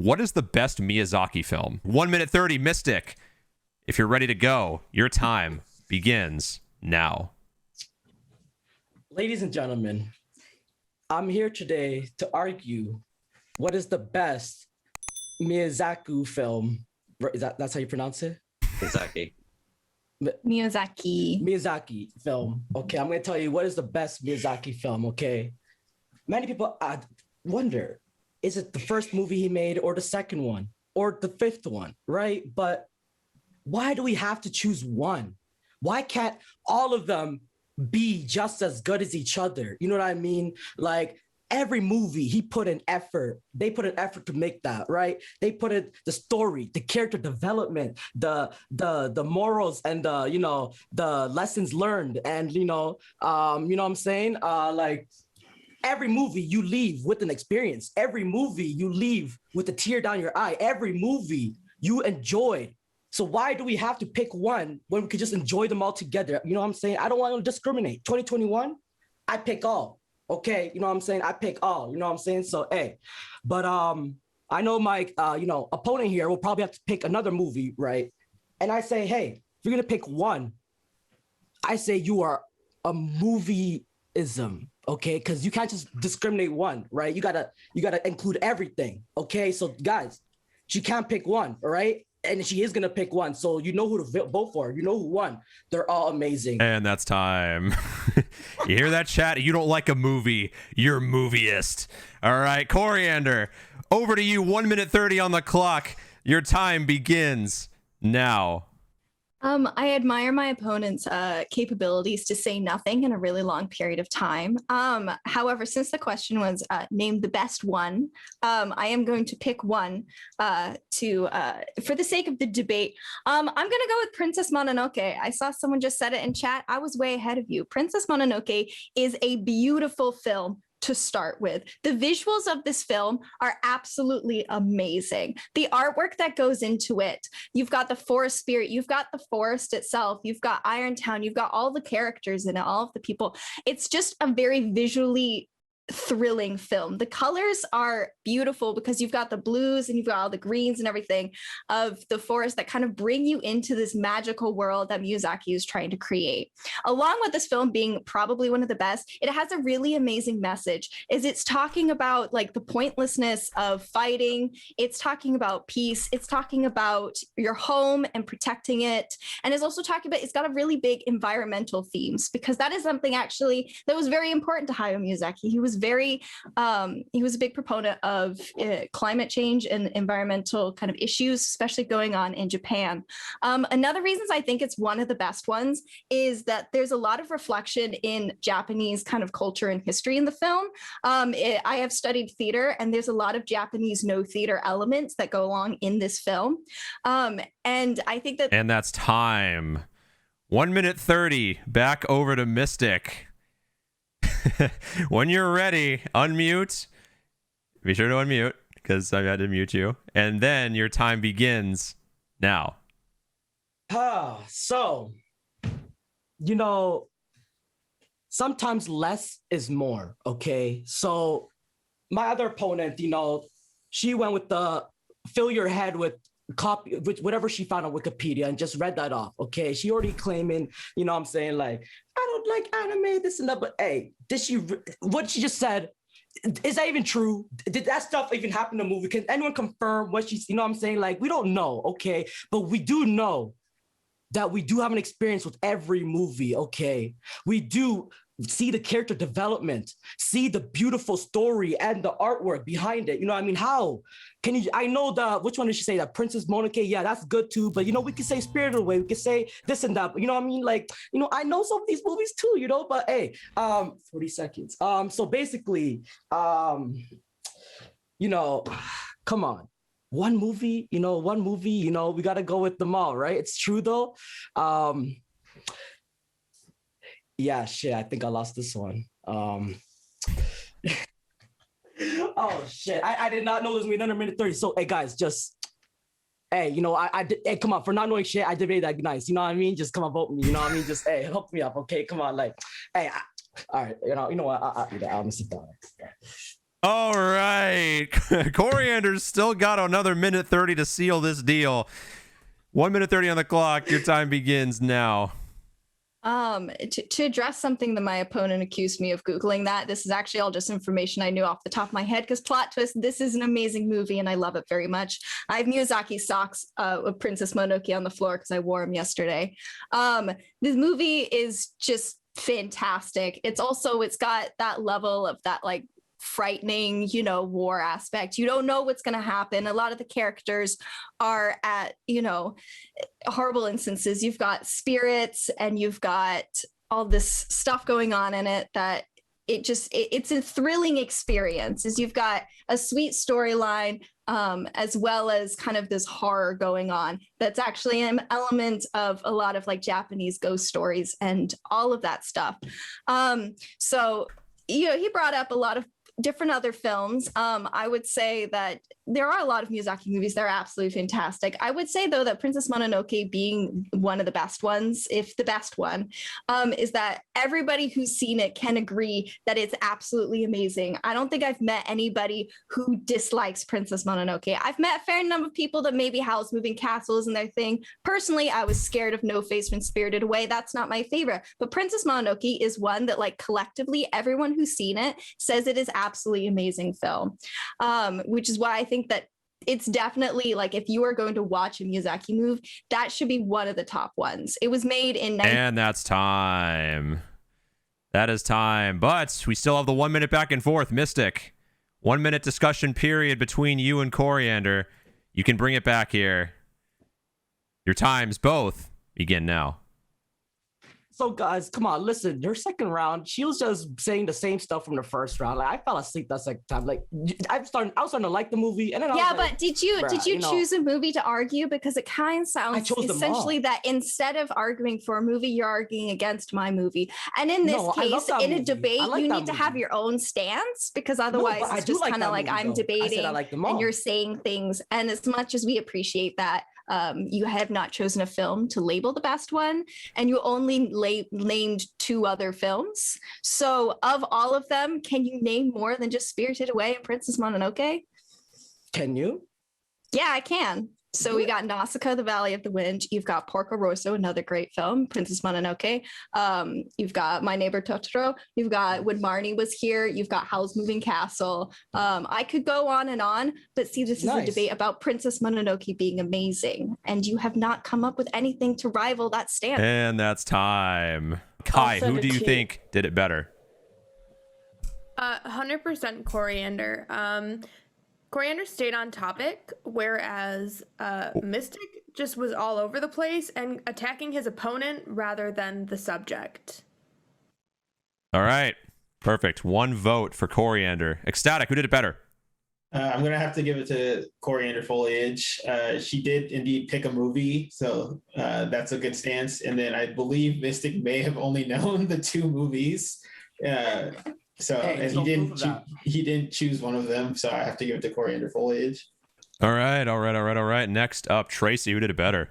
what is the best Miyazaki film? 1 minute 30, Mystic. If you're ready to go, your time begins now. Ladies and gentlemen, I'm here today to argue what is the best Miyazaki film. That's how you pronounce it? Miyazaki film. Okay, I'm going to tell you what is the best Miyazaki film, okay? Many people wonder, is it the first movie he made or the second one or the fifth one, right? But why do we have to choose one? Why can't all of them be just as good as each other? You know what I mean? Like every movie he put an effort. They put an effort to make that, right? They put in the story, the character development, the morals and the lessons learned. And you know what I'm saying? Like every movie you leave with an experience. Every movie you leave with a tear down your eye. Every movie you enjoyed. So why do we have to pick one when we could just enjoy them all together? You know what I'm saying? I don't want to discriminate. 2021, I pick all. Okay, you know what I'm saying? I pick all. You know what I'm saying? So hey, but I know my opponent here will probably have to pick another movie, right? And I say, hey, if you're gonna pick one, I say you are a movieism, okay? Because you can't just discriminate one, right? You gotta include everything, okay? So guys, she can't pick one, all right? And she is gonna pick one, so you know who to vote for. You know who won. They're all amazing. And that's time. You hear that, chat? You don't like a movie, you're movieist. All right, Coriander, over to you. 1 minute 30 on the clock. Your time begins now. I admire my opponent's capabilities to say nothing in a really long period of time. However, since the question was name the best one, I am going to pick one for the sake of the debate. I'm going to go with Princess Mononoke. I saw someone just said it in chat. I was way ahead of you. Princess Mononoke is a beautiful film to start with. The visuals of this film are absolutely amazing. The artwork that goes into it, you've got the forest spirit, you've got the forest itself, you've got Irontown, you've got all the characters in it, all of the people. It's just a very visually thrilling film. The colors are beautiful because you've got the blues and you've got all the greens and everything of the forest that kind of bring you into this magical world that Miyazaki is trying to create. Along with this film being probably one of the best, it has a really amazing message. It's talking about like the pointlessness of fighting. It's talking about peace. It's talking about your home and protecting it. And it's also talking about, it's got a really big environmental themes because that is something actually that was very important to Hayao Miyazaki. He was a big proponent of climate change and environmental kind of issues, especially going on in Japan. Another reason I think it's one of the best ones is that there's a lot of reflection in Japanese kind of culture and history in the film. I have studied theater, and there's a lot of Japanese no theater elements that go along in this film. And I think that... And that's time. 1 minute 30, back over to Mystic. When you're ready, unmute. Be sure to unmute because I've had to mute you. And then your time begins now. So, sometimes less is more, okay? So my other opponent, she went with the fill your head with whatever she found on Wikipedia and just read that off, okay? She already claiming, I'm saying, like, I don't like anime, this and that, but hey, what she just said, is that even true? Did that stuff even happen in the movie? Can anyone confirm what she's, I'm saying? Like, we don't know, okay? But we do know that we do have an experience with every movie, okay? We do see the character development, see the beautiful story and the artwork behind it. How can you, I know which one did she say? That Princess Mononoke? Yeah, that's good too. But, we could say Spirited Away, we could say this and that. But, I know some of these movies too, but hey, 40 seconds. So basically, come on. One movie, we got to go with them all, right? It's true though. Yeah, shit, I think I lost this one. Oh, shit, I did not know this was another minute 30. So, hey, guys, just, hey, hey, come on, for not knowing shit, I debated that nice. You know what I mean? Just come on, vote me. You know what I mean? Just, hey, help me up, okay? Come on, like, hey, all right, you know what? I'm gonna sit down. All right. Coriander's still got another minute 30 to seal this deal. 1 minute 30 on the clock. Your time begins now. To address something that my opponent accused me of Googling, that this is actually all just information I knew off the top of my head, because plot twist, this is an amazing movie and I love it very much. I have Miyazaki socks of Princess Mononoke on the floor because I wore them yesterday. This movie is just fantastic. It's got that level of that like frightening, war aspect. You don't know what's going to happen. A lot of the characters are at, horrible instances. You've got spirits and you've got all this stuff going on in it that it's a thrilling experience. As you've got a sweet storyline, as well as kind of this horror going on. That's actually an element of a lot of like Japanese ghost stories and all of that stuff. So, he brought up a lot of different other films. I would say that there are a lot of Miyazaki movies that are absolutely fantastic. I would say, though, that Princess Mononoke being one of the best ones, if the best one, is that everybody who's seen it can agree that it's absolutely amazing. I don't think I've met anybody who dislikes Princess Mononoke. I've met a fair number of people that maybe Howl's Moving Castle isn't their thing. Personally, I was scared of No Face when Spirited Away. That's not my favorite. But Princess Mononoke is one that, like, collectively, everyone who's seen it says it is absolutely amazing film, which is why I think that it's definitely, like, if you are going to watch a Miyazaki movie, that should be one of the top ones. It was made in and that's time. That is time. But we still have the 1 minute back and forth. Mystic, 1 minute discussion period between you and Coriander. You can bring it back here. Your times both begin now. So guys, come on, listen. Your second round, she was just saying the same stuff from the first round. Like, I fell asleep that second time. Like, I was starting to like the movie, and then but did you choose a movie to argue? Because it kind of sounds essentially that instead of arguing for a movie, you're arguing against my movie. And in this case, in a debate, you need to have your own stance, because otherwise it's just kind of like I'm debating and you're saying things. And as much as we appreciate that, you have not chosen a film to label the best one, and you only named two other films. So of all of them, can you name more than just Spirited Away and Princess Mononoke? Can you? Yeah, I can. So we got Nausicaa, The Valley of the Wind. You've got Porco Rosso, another great film. Princess Mononoke. You've got My Neighbor Totoro. You've got When Marnie Was Here. You've got Howl's Moving Castle. I could go on, but see, this is a debate about Princess Mononoke being amazing, and you have not come up with anything to rival that standard. And that's time. Kai, who do you think did it better? 100% Coriander. Coriander stayed on topic, whereas Mystic just was all over the place and attacking his opponent rather than the subject. All right. Perfect. One vote for Coriander. Ecstatic, who did it better? I'm going to have to give it to Coriander Foliage. She did indeed pick a movie, so that's a good stance. And then I believe Mystic may have only known the two movies. He didn't choose one of them, so I have to give it to Coriander Foliage. All right. Next up, Tracy, who did it better?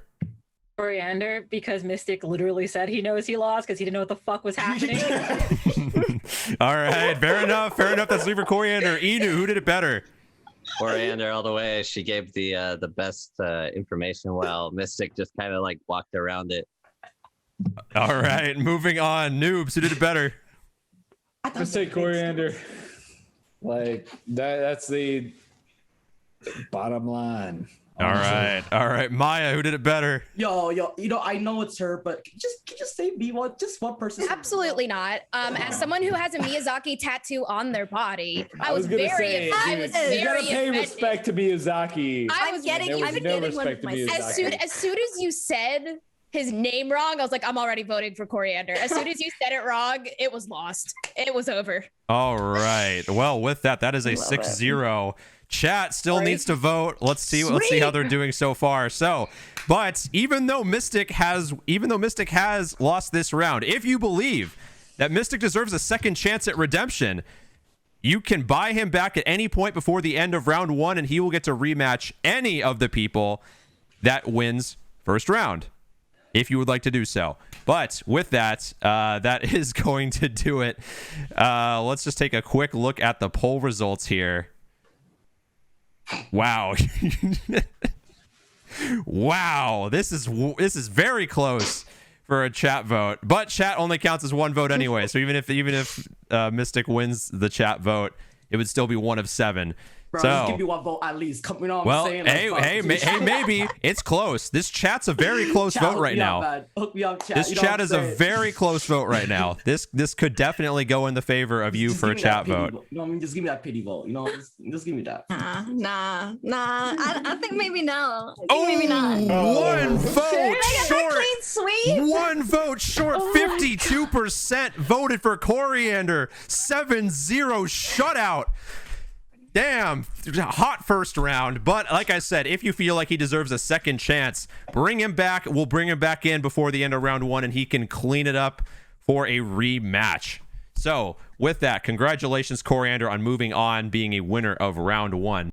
Coriander, because Mystic literally said he knows he lost because he didn't know what the fuck was happening. All right, fair enough. That's three for Coriander. Inu, who did it better? Coriander all the way. She gave the best information, while Mystic just kind of like walked around it. All right, moving on. Noobs, who did it better? Let's say Coriander. Like that's the bottom line. All right. Maya, who did it better? Yo, I know it's her, but just say me one person. Absolutely not. As someone who has a Miyazaki tattoo on their body, I was very you gotta pay respect to Miyazaki. I'm getting respect to Miyazaki. As soon as you said his name wrong, I was like, I'm already voting for Coriander. As soon as you said it wrong, it was lost. It was over. All right. Well, with that is a 6-0. Chat still needs to vote. Let's see how they're doing so far. But even though Mystic has lost this round, if you believe that Mystic deserves a second chance at redemption, you can buy him back at any point before the end of round 1, and he will get to rematch any of the people that wins first round, if you would like to do so. But with that, that is going to do it. Let's just take a quick look at the poll results here. Wow. Wow, this is very close for a chat vote, but chat only counts as one vote anyway. So even if Mystic wins the chat vote, it would still be 1 of 7. Bro, so just give me one vote at least. Come, you know what well, I'm saying? Like, hey, maybe it's close. This chat's a very close Chat, vote hook right me up, now. man. Hook me up, chat. This You know chat what I'm is a saying? very close vote right now. This could definitely go in the favor of you Just for a give me that chat pity vote. You know what I mean? Just give me that pity vote. You know, just give me that. Nah. I think maybe no. I think maybe not. One vote Did I get that short. clean sweep? One vote short. 52% voted for Coriander. 7-0 shutout. Damn, hot first round. But like I said, if you feel like he deserves a second chance, bring him back. We'll bring him back in before the end of round 1, and he can clean it up for a rematch. So with that, congratulations, Coriander, on moving on, being a winner of round 1.